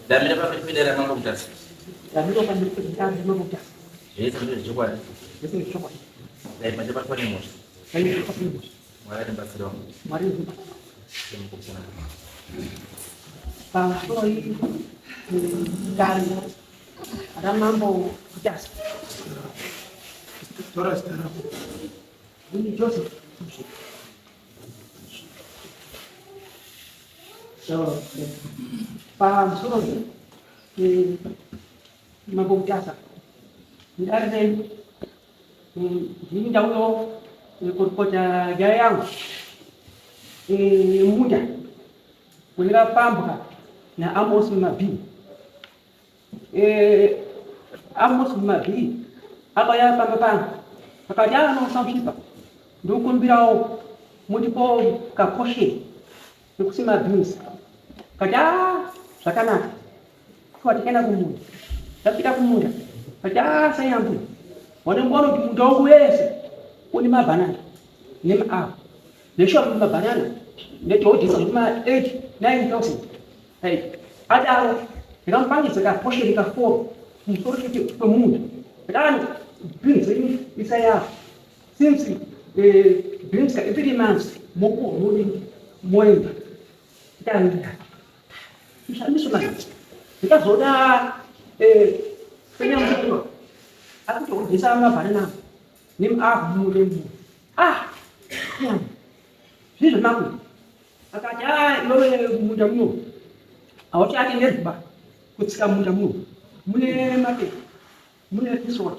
Dami na pa pinipili ng mga butas. Dami ko pang pinipili ng mga butas. Ito yung chocolate. Ito yung chocolate. Dahil majabat pa rin mo. Kaya yung chocolate mo. Wala rin ba sa doon? Mari yung butas. Yung buksan na. Pang soy, galing mo. Ada mambo butas. Toras na ako. Ini Joseph. So, pang soy, mambo butas. Hindi hindi daw yung kurkota gayang muda wala pamba na amos mabi amos mabi apa ya pamba akaja no samshipa dukun birao mudipo ka poshe kusema bins kaja sakana kwa tikena kumunda tapita kumunda kaja sayambu wani mbono mdogo wese uni mabanana ni ma lesho mabanana ne to disa ma 8-9,000 hey adaro kiran pangi saka poshe dika 4 msoro kiti kwa muda kadani bins isaya since bins ka every month moko muli moyo tanda mshani sumana nikazoda penya mtoto aku tuh desa mabanana nim muda ya sisi naku akaja iwewe muda mno awati ati nerba kutsika muda mno mune mate mune kiswa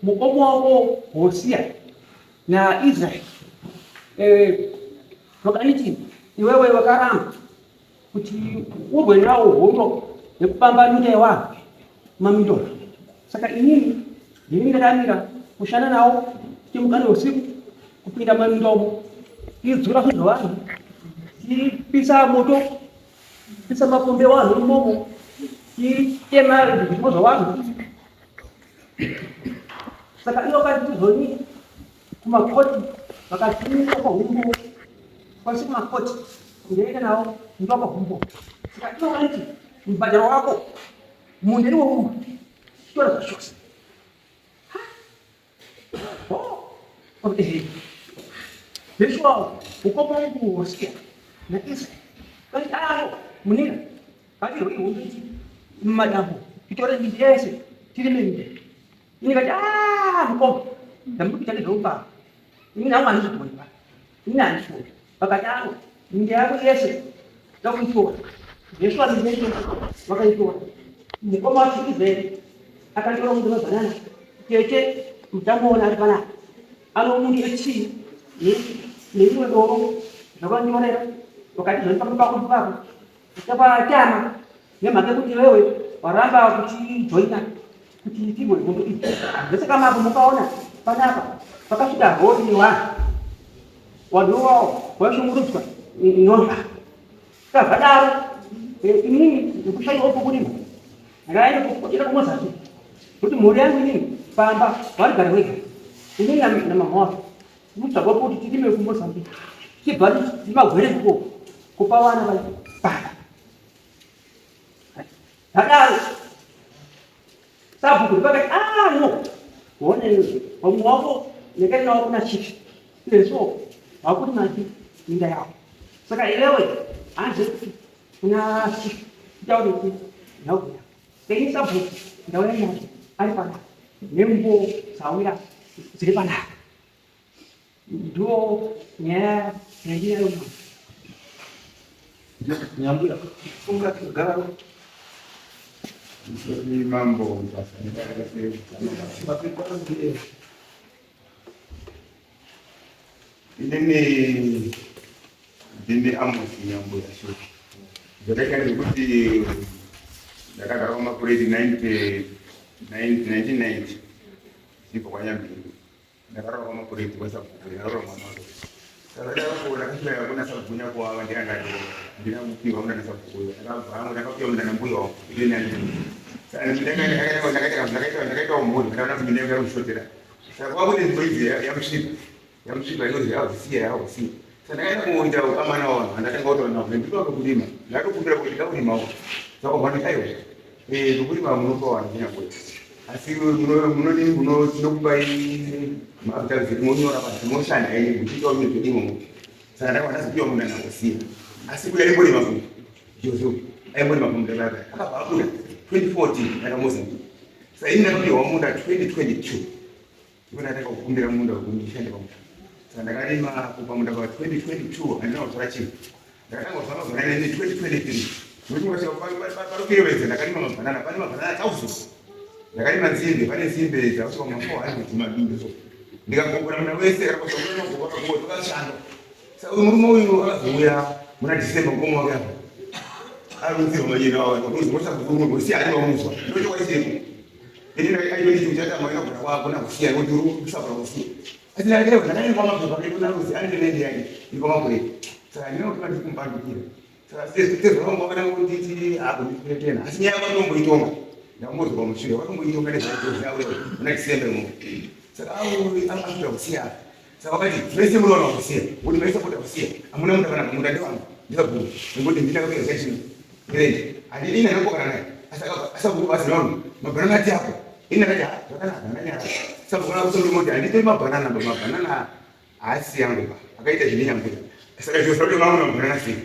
mukomo wako Hosea na Israel lokaliti iwewe wakaramba kuti ubwe nawo hono nekupambanira wa mamindo saka inini ndingamira kushana nawo timukane usiku kupinda mamindo idzura kuzo vanhu tipisa moto pisa mapombe vanhu imomo itema zvimo zvavanhu saka inokati tizoni kumakoti vakatiisa kwahumbo kwasi kumakoti ndeenda nawo ndwa kwahumbo saka inokati mbhadharo wako mundeni woumba tora zvashose Joshua ukomo wangu Hosea na Israel bali munina bali roho unzi madambo kitore ndiyese tirimende ini kati mkomo ndambu kitale romba ini na mwana zitonipa ini anifo bakati ndi yako Yesu ndakuitora Joshua ndiyeso wakaitora mkomo wa Israel akatora mundu banana keke mtamona alipana mundi echi ni doro nabanyonera wakati ndio mpaka kutapa chama nyama kuti wewe waramba kuti joina kuti tibo mundu iki bese kama hapo mkaona panapa pakafika hodi ni waduo kwa shungurutwa inonda kabadaro ini nikushai hapo kulima ngai kukira kumosa kuti muri yangu nini pamba wali garweka ini na mama mutagwa kuti tikime kuMozambique kibali timagwere ko kupawana bali baba hadaro sabu kubaka no wone wamwako nekana kuna chief leso akuti nachi inda yao saka elewe anje kuna chief jawo kuti no keni sabu ndawe mo alipana nembo sawira zilipana ndio nyingine huko nyambura funga kigaro ni mambo ini amos nyambura sio jadi kuti ndakaroma kuri 1990 sipo kwa nyambura ndakaroma kuri kwesa ndakaroma mambo sasa kuna kitu ya kuna sababu nya kwa wandira ngado ndina mkiwa mna na sababu ndakava ndakapia mna na mbuyo ile ni sasa ndakaita umuri kana mna ngero ushotera sasa kwa bude hivi ya mshipa yamshiba yote au si sana kana kuita kama nao anataka watu wanao ndio kulima na kukumbira kwa kulima wao sababu bwana hayo kulima mnoko wanafanya kwa asiwe muno tinokubai mabutazi munyora basi moshana kuchitoa mimi kilimo sana kwa nasi pia munda na kusia asiku ya limbo limafu yozo ayo limafu munda baba hapa hapo 2014 na Mozambique sasa hivi ndio wa munda 2022 Kuna nataka kukumbira muda kunishende kwa muda. Sasa ndakalima kwa muda wa 2022 ndio nataka chini. Ndakataka kufanya kwa nini 2023. Mimi kwa sababu bado kile wewe ndakalima mabanana tausu. Ndakalima nzimbe, pale nzimbe za kwa mkoa hadi tumabindo so. Ndikakumbura mna wewe kwa sababu kwa tukashando. Sasa huyu akavuya mna Disemba kwa mwaka. Ndio majina wao ndio mmoja kuzungu si ali wa mwisho. Ndio kwa hiyo ini ayo ni tujata mwana kwa kuna kusia nduru kusabra kusia azina leo na nini kama kwa kuna rusi ande nende yake ni kama kule sasa leo kwa kumpandu kile sasa sisi rombo kana ngonditi hapo ni tena asinya kwa rombo itonga na mmoja kwa mshire kwa rombo itonga ndio sasa wewe una kisembe mu sasa au anafuta kusia sasa wakati twese mlo na kusia uli maisha kwa kusia amuna muda kana muda ndio ndio bu ngodi ndina kwa session ile alilina nako kana asa basi nono mabanana yako ina kaja kana nanya sababu kuna mtu mmoja alitoa mabanana asi yangu akaita jini yangu sasa ndio sababu mama mabanana si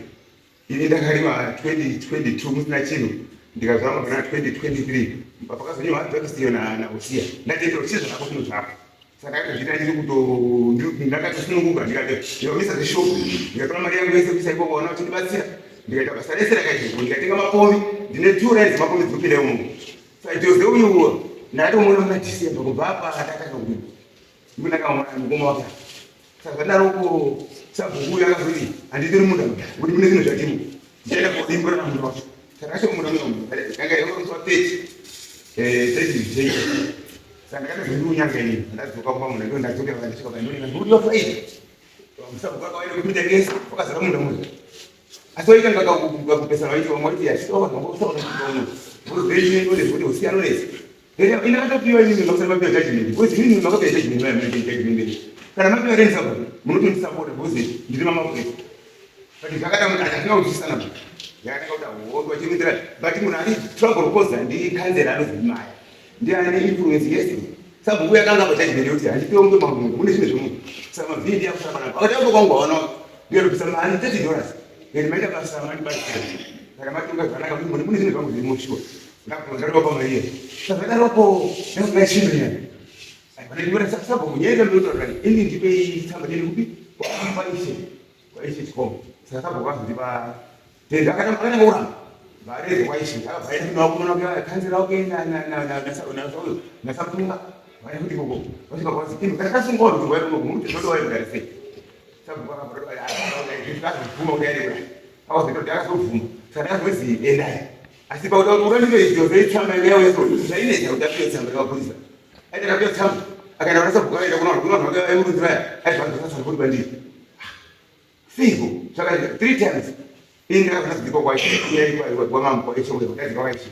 ili ndakalima 2022 msina chini ndikazama mabanana 2023 mpaka sasa nyuma hata sio na usia na ndio usia na kwa mtu hapo sasa ndio jitahidi kuto ndaka tusunguka ndikaje ndio misa the show ndikatoa mali yangu hizo kisa iko wana chini basi ndikatoka sasa sasa kaje ndikatenga mapombi ndine tura hizo mapombi zipile huko sasa ndio huyo na hata mwana mna Disemba kwa hapa anataka kurudi mbona kama ngoma wake sasa ndaro huko sababu huyu akazidi anditiri muda uri mune zino zvatimu ndienda kodimbura na munhu wacho saka sho muda munhu kanga yoko kwa 30 30 saka kana zvinhu nyanga ini ndazoka kwa munhu ndio ndazoka kwa ndishika kwa ndoni nguri yo Friday sababu kwa kawaida kupita kesi wakazara muda munhu asoika ngaka kupesa waiti wa mwiti ya sio ngombo sio ndio ndio usiano lesi Ina kata pia ni mnasema pia judgment. Wewe nini mnakapa judgment mimi mimi judgment. Kana mambo yale sababu. Mnutu ni support bosi. Ndio mama wake. Bali kakata mtakatiwa ukisana. Yaani kauta wote wajimitra. Bali mnali trouble cause ndi kanzela alozimaya. Ndi ana influence yes. Sababu wewe kanga kwa judgment yote. Alipewa mbe mambo. Mune shine shumu. Sema vidi hapo sana. Wakati hapo kwa ngwa ndio kusema ani $30. Ndio maana kwa samani bali. Kana matunga kana kama mune shine kama zimoshiwa. Ndio kwa Maria. Sasa hapo ndio nashinda yani. Bali ndio sasa hapo mwenyewe ndio ndio ili ndipe tamba ile kupi kwa ishi chikomo. Sasa hapo kwanza ndiba tenda kana ngora. Baadaye kwa ishi hapa baadaye ndio kuna kwa kanzi lao kenda na sababu baadaye ndio huko. Basi kwa sababu kimi kana ngora ndio wao mtu ndio wao ndio sasa. Sababu kwa sababu ndio kama ndio ndio hapo ndio ndio kufumo. Sasa hivi endai asipa utaona ndio hiyo ndio chama leo hizo ile ya utafiti chama kwa polisi aenda kabisa chama akaenda sasa kukaenda kuna magari ya mtu mbaya hapo sasa kwa bandi figo sasa 3 times inga kana ziko kwa hiyo kwa mama kwa hiyo ndio kazi kwa hiyo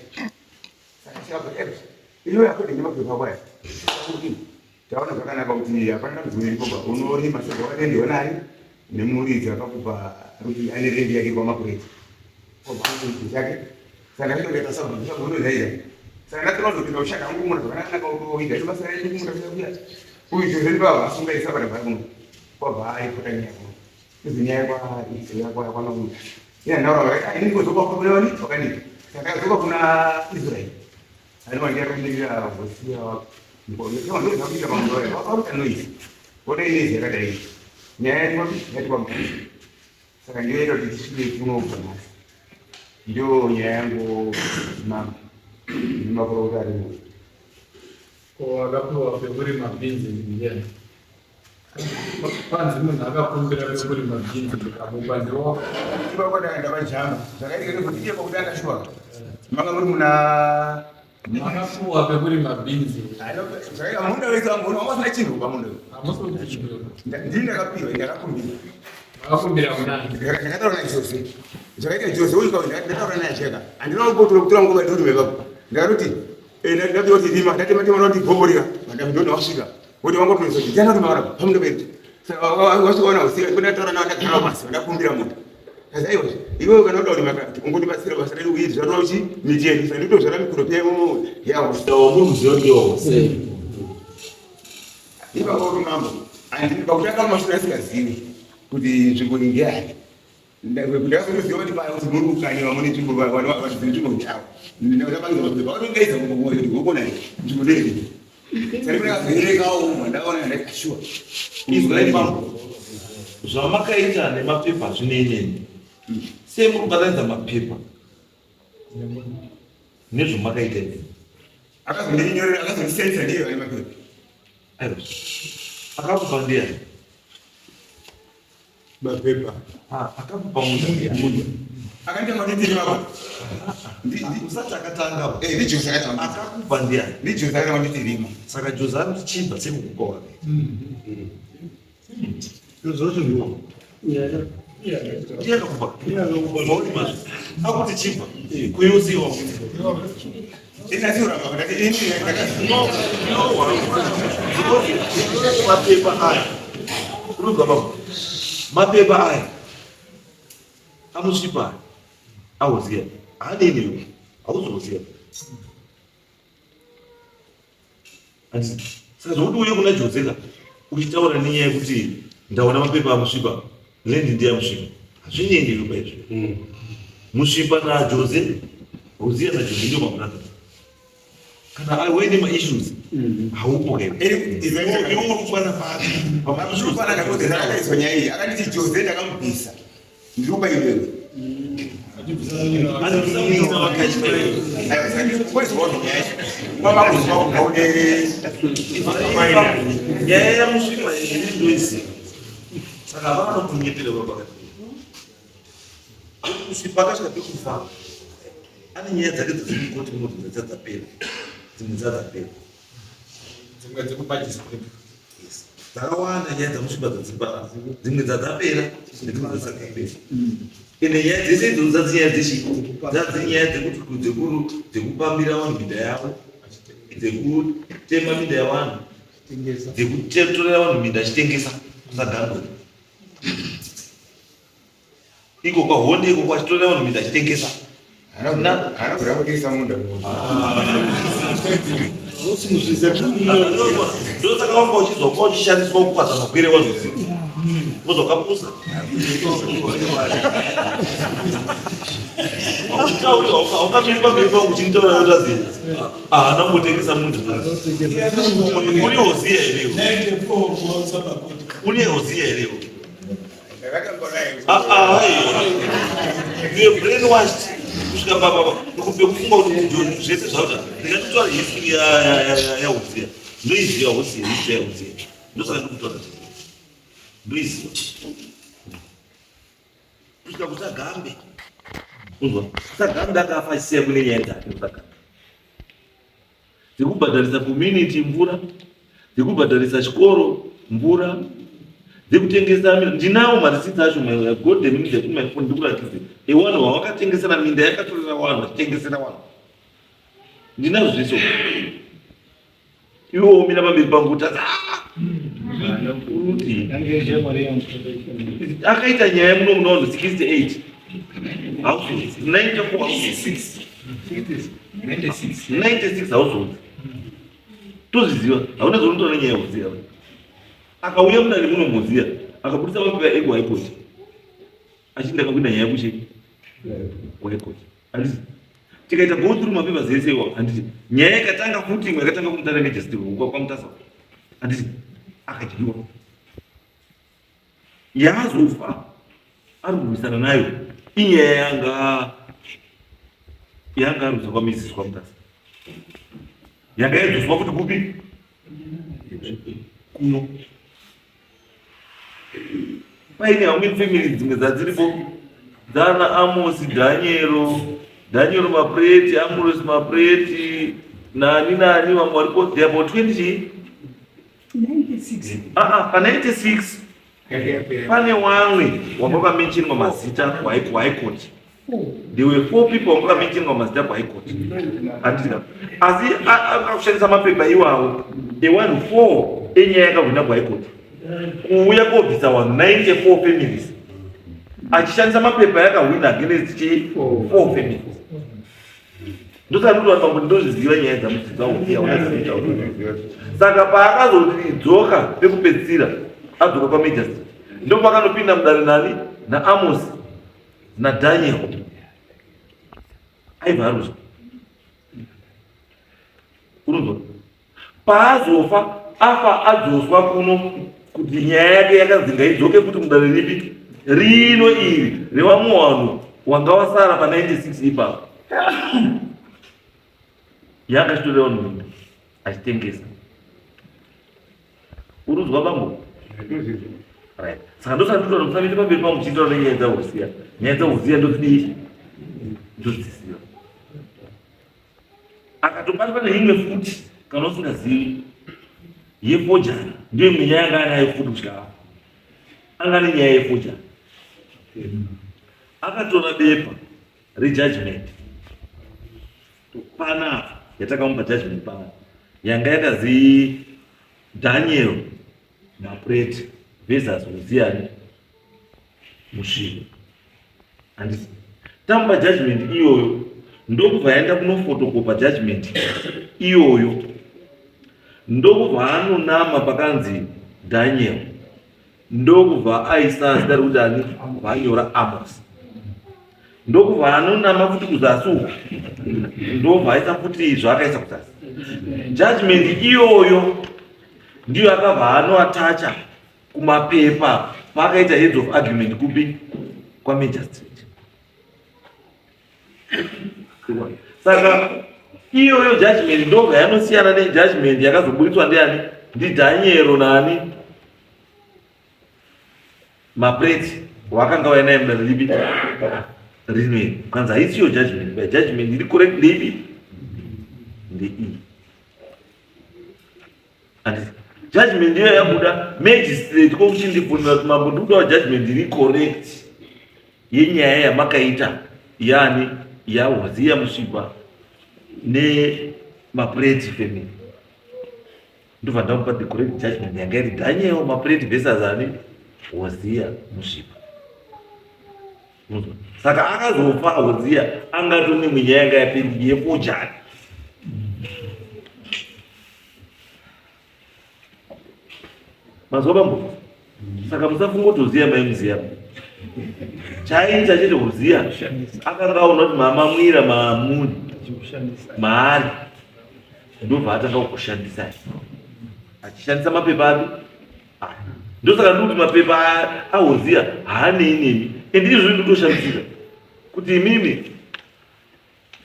sasa hapo ile hapo ndio mambo kwa baya taona kana kwa uti hapana mzuri kwa unori masoko wale ndio nani ni muri akakupa ruti ani rendi yake kwa makureti kwa banki yake sana hiyo ndio sababu ndio zaidi sana ndio ndio shaka ngumu na kana kwa hiyo ndio basi ndio ngumu ndio huyu ndio baba asunga isa para para kwa bai kutania kwa dunia kwa ya kwa mama ya ndio wale ni kwa sababu kwa leo wakani sana kwa kuna Israeli alikuwa ndio ndio wasia ndio ndio ndio mambo yao au kanoi kwa nini hizi kada hii ni kwa sasa ndio ndio disipline tuno kwa ndio yangu mama maprogramu kwa watu wa Februari mabinzi ndio kwanza mimi nakakumbira Februari mabinzi kwa upande wao kwa ndio bajama sasa ile kufikia kwa udanga shwa mama mna manafu wa Februari mabinzi sasa muda wetu wangu na chini kwa muda amoso ndio ndio kakumbira akakumbira mnani ndio na isosi Zakaria Jose huyu kwa ndio anacheka. Andilo kutola ngoma ndio nimebaba. Ndaruti ndio yote dima, ndio ndio ndio boboria. Ndio ndio washika. Wote wangu tunasema jana tumeona hamna betu. Saka wasiona usiye kuna tora na wakati basi ndakumbira muntu. Sasa hiyo iwe kana ndo limakati ungoti basira basira uyizi zano uchi mijeni sasa ndo zana mikoro pemo ya usto mungu ziondio se. Iba kwa mambo. Andi bakutaka mashina sikazini kuti nzvimbo ingiyani. Ndakuzviona zioni pa mungu kanye vamone nzvimbo vanhu nzvimbo ndavo. Ndakabanga mapepa vanongaiza mumwoyo ndikubona nzvimbo ndeni. Sari kuna kuerekawo mandaona ndakashua. Izwa mambo. Zvamakaita nemapepa zvineneni semuri kubatanidza mapepa nezvamakaita neni akazondinyorera akazondisendisa ndiyo ane mapepa aiwa akakupa ndiani mapepa akakupa munhu akaita madetiri mama usati akatanga ndijosa akaita akakupa ndiani ndijosa akaita madetiri mama saka joza ari kuchibva sekukupa wake zvocho ndiyakakupa mauri mazvo akuti chibva kuyusiwa mapepa aya unobva baba mapepa aya amusvipa aya auziya haaneniwo hauzoziya saka zvokuti uye kuna jozeka uchitaura nenyaya yekuti ndaona mapepa amusvipa lendi ndiyamusvipa hazvinyendiwi paizvo musvipa najose uziya najose ndio mabrother kana aine maissues haupo irikukwana paakaizonyaiyi akanditi jose ndakamubvisa ndikupa iwewe nyaya yamusvipa ndoisi saka vanokunyetere vapakati kusvipa akasvika pekufa ane nyaya dzake dzezvikoti munhu dzadzapera dzimwe dzadzapera dzimwe dzekubajisa dzakawanda nyaya dzamusvipa dzadzipara dzimwe dzadzapera nedzimwe dzadzapera ende nyaya dzese idzodzo dzadzinyaya dzechii dzadzinyaya dzekupambira vanhu minda yavo dzekutema minda yavanhu dzekutorera vanhu minda achitengesa kusagangwe iko kwahonde iko kwachitorera vanhu minda achitengesa anogurambudisa munda ndosaka wanga uchizwaka uchishandiswa kukwasa makwere wazvozii uzokapusa aukamiripa mberi pangu uchinditaura utaziya haana mbotengesa mundu une hoziya herewo une hoziya herewo you brainwashed kusvika pekufunga kuti munhu zvese zvauta ndikatotora history yahoziya ndoiziva hoziya history yahoziya ndosaka ndikutora ndoiziva kusvika kusagambe uzwa sagambe akafa achisiya kune nyaya dzake kusagambe dzekubhadharisa community mvura dzekubhadharisa chikoro mvura dzekutengesa ndinawo marisiti acho golden minda kuti my phone ndikuratidze ewanhu wawakatengesera minda yakatorera vanhu achitengesera vanhu ndinazvo zviso iwe womira pamberi pangu utazi uruti akaita nyaya muno munowanhu 68 households 94 households 96 households tozviziva hauna zonotora nyaya yakuziva akauya mudare muno muziya akabudisa mapepa ego haikoti achinda kakuita nyaya yakuche waikoti handiti tikaita go through mapepa zese iwa handiti nyaya yakatanga futi imwe yakatanga kumutana nejustive kwamutasa handiti akadyiwa yaazofa ari kurwisana nayo inyaya yanga arudza kwamizisi kwamutasa yanga yadzoswa futi kupi kuno paine hamweni family dzimwe dzadziripo dzana Amosi Daniel mapreti Amosi mapreti nani vamwe varipo they about 20 pa 96 pane wamwe wanga wakamentionwa mazita kuhaikoti there were 4 people wanga wakamentionwa mazita kuhaikoti handika asi akakushandisa mapepa iwawo ewanhu 4 enyaya yakahwina kuhaikoti kuuya kobvisa 94 families achishandisa mapepa yakawina against 4 families. Ndosaka kuti vanhu ndozviziva nyaya dzamudzidza saka paakazoti dzoka pekupedzisira adzoka paMajor Street ndo pakanopinda mudare nani naAmos naDaniel aivharuzwa urunzwa paazofa afa adzoswa kuno kuti nyaya yake yakadzinga idzoke kuti mudare ripi rino iri revamuhwano wanga wasara pa96 ipapo yakachitorewa munhu achitengesa urunzwa bambo right. Saka ndosaka ndinoda musamite pamberi pangu muchitaura nenyaya dzaHoziya. Nyaya dzaHoziya ndozidii ndodzisiva akatobatwa neimwe futi kana usingazivi yefojana ndiyo imwe nyaya yanga anayo futi kusvika apo anga nenyaya yefojana akatora bepa rejudgment panapa yatakamupa judgment pana yanga yakazi Daniel Mapreti versus Hoziya Mushiba. And tamba judgment iyoyo ndokubva yaenda kunofotokopa judgment iyoyo ndokubva anonama pakanzi Daniel ndokubva aisa zita rekuti ani vanyora Amos ndokubva anonama futi kuzasi uku ndobva aisa futi zvaakaisa kuzasi judgment iyoyo ndiyo akabva anoatacha kumapepa pakaita heads of argument kupi kwaMajor Street. Saka iyoyo judgment ndobva yanosiyana nejudgment yakazoburitswa ndiani ndiDaniel nani Mapreti wakanga wainaye mudare ripi rinweni kwanza haisiyo judgment judgment iri correct lipi ndeiyi judgment ndiyo yabuda magistrate kokuchindibvunira kuti mambo ndikuda judgment iri correct yenyaya yamakaita yani yaHoziya Mushiba neMapreti family ndobva ndamupa the correct judgment yanga iri Daniel Mapreti versus ani Hoziya Mushiba. Saka akazofa Hoziya angatone munyaya yanga yaperi yefojana mazuva bambo. Saka musafunga kuti Hoziya maimuziya chaita chete Hoziya akangaona kuti mamamwira maamuni maari ndobva atanga kushandisa achishandisa mapepa api ndosaka ndikuti mapepa aHoziya haanei nemi endizvo ndotoshandisika kuti imimi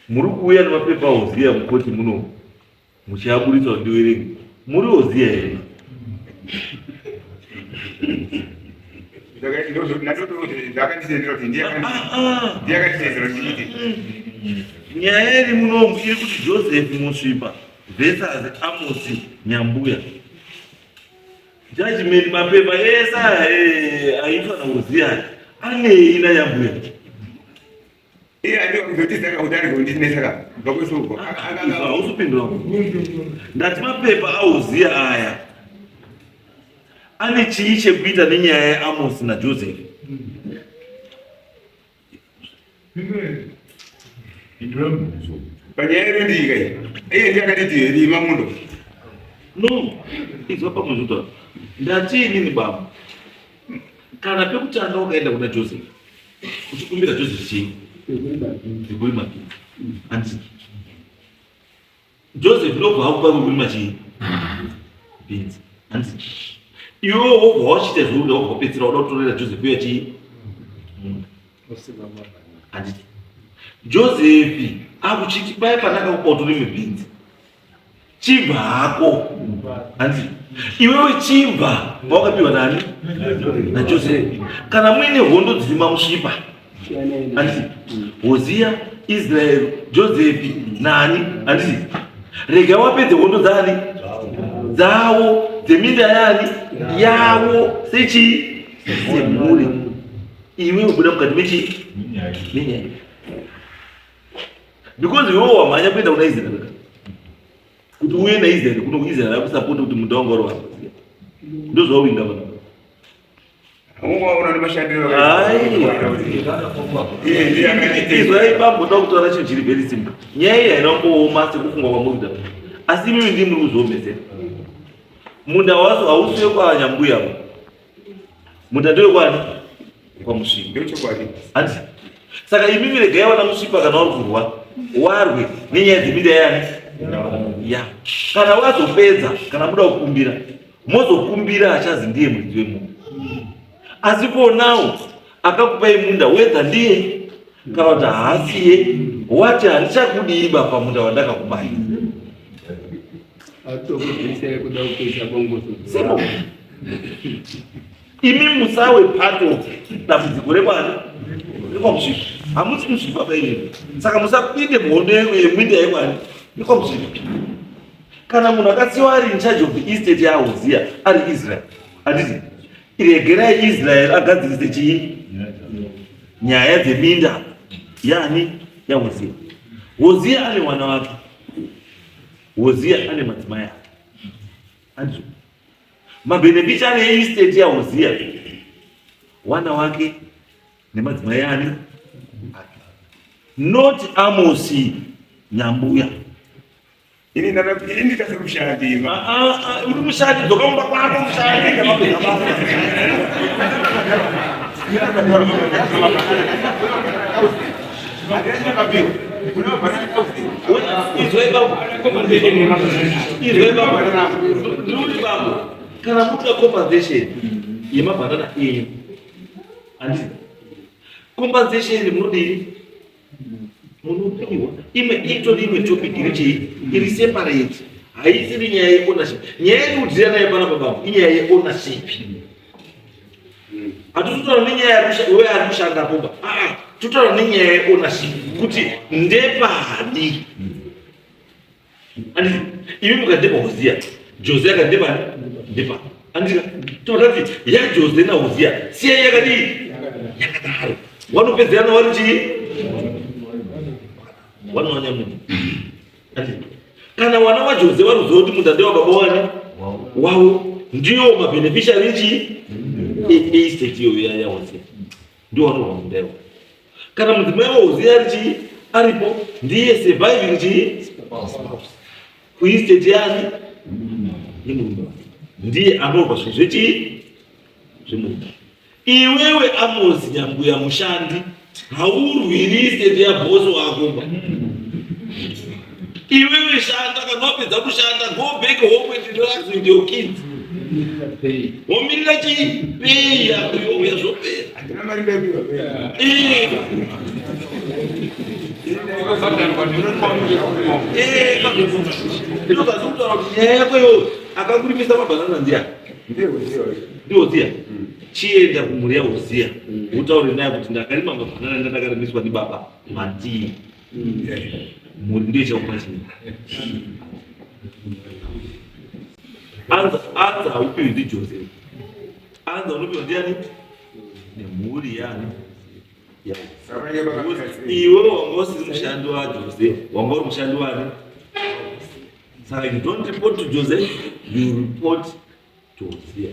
muri kuuya nemapepa aHoziya mukoti muno muchiaburitsa kuti ndiwerenge muri Hoziya here nyaya iri munomu iri kuti Joseph Musvipa versus Amos Nyambuya judgment mapepa ese aitwa naHoziya anei naNyambuya ausupindura ndati mapepa aHoziya aya ane chii chekuita nenyaya yaAmos naJoseph panyaya irondika iye ndiyakatiti rima mundo no izwa pamwe ndachini ni baba kana pekutanga ukaenda kuna Joseph uchikumbira Joseph chii ndikulima anti Joseph ndobva akupa kukulima chii beans anti iwo wobva wachita zvokuda wobva wapedzisira uda kutorera Joseph uya chii anditi Joseph akuchiti paya pandakakupa utorime beans chibva hako anditi iwewe chibva wakapiwa nani naJoseph kana muine hondo dzirima Musvipa anditi Hoziya Israel Joseph nani anditi rega wapedze hondo dzani dzawo dzeminda yani yawo sechi semhuri iwe ubuda mukati mechi nenyaya because iwe wamhanya kuenda kuna Israel kuti uye naIsrael kuno kuIsrael akusapota kuti mundu wangu waro Hoziya ndozvawinga vanhu Mungu aona ni mashandiro. Israeli bambo doctor racho chiri very simple. Nyaya inongooma sekufungwa kwa muda. Asi mimi ndi muri kuzomese. Munda wazo ausiwe kwa nyambuya. Munda ndio kwani? Kwa mushipa. Ndio chokwadi. Ati. Saka imimi regewa na mushipa kana urwa. Warwe ninya dzimide yani. Ya. Kana wazo peza kana muda ukumbira. Mozo kumbira achazi ndiye mwiziwe Mungu. Asipo nao akakupa munda weza ndiye kana kuti haasiye wati handichakudiba pamunda wandaka kubai. Atokudisere kuda kuisa bongo sebo. Imi musawe pato dambudziko rebwana ndiko mushipa. Hamusi mushipa paini. Saka musapinde bondo yemwinde yekwani ndiko mushipa. Kana munhu akasiwa ari in charge of the estate ya Uzia ari Israel. Anditi iregera Israel agadzirise chii nyaya dzeminda yani ya Uzia. Uzia ane wana wake. Uzia ane madzimai ake. Anditi mabenefit ane estate ya Uzia wana wake nemadzimai ane not Amosi nyambuya. Ini ndatakushandi. Uri mushandi ndokaumba kwako mushandi. Kana muda compensation yemabanana enyu. Anditi compensation munodini munopiwa imwe topic iri separate. Haisiri nyaya yeownership. Nyaya yekudziya naye pana baba inyaya yeownership. Hatutaura nenyaya wewe ari kushanda pomba. Tutaura nenyaya yeownership kuti ndepani. Anditi iwe mukandepa Uzia Jose akandepa ndepa. Anditi totati ya Jose na Uzia siya yakadii yakadaro wanopedzerana vari chii wanowanya munhu. Kana wana wa Jose waruziva kuti munda ndewa baba wani wavo ndiyo mabeneficiary chii estate iyo ya Uzia ndiyo wanowa munda iwo. Kana mudzimai wa Uzia ari chii aripo ndiye surviving chii kuestate yani yemunda ndiye anorwa zvinhu zvechii zvemunda. Iwewe Amosi nyambuya mushandi haurwiri estate ya boss wako. Iwewe shanda kana wapedza kushanda go back home and relax with your kids. Womirira chii pay yako yazopera. Atina mari ndebiwa. Akakurimisa mabanana ndiya. Ndiyo Uzia. Chienda kumuri ya Uzia. Utaure naye kuti ndakarima mabanana ndakarimiswa ndibaba mati. Muri ndiye chakupachi. Anza upi ndi Jose. Anza upi ndiani? Ni muri yani. Ya. Iwe wangosi mshandi wa Jose, wangori mshandi wani? So you don't report to Jose, you report to Uzia.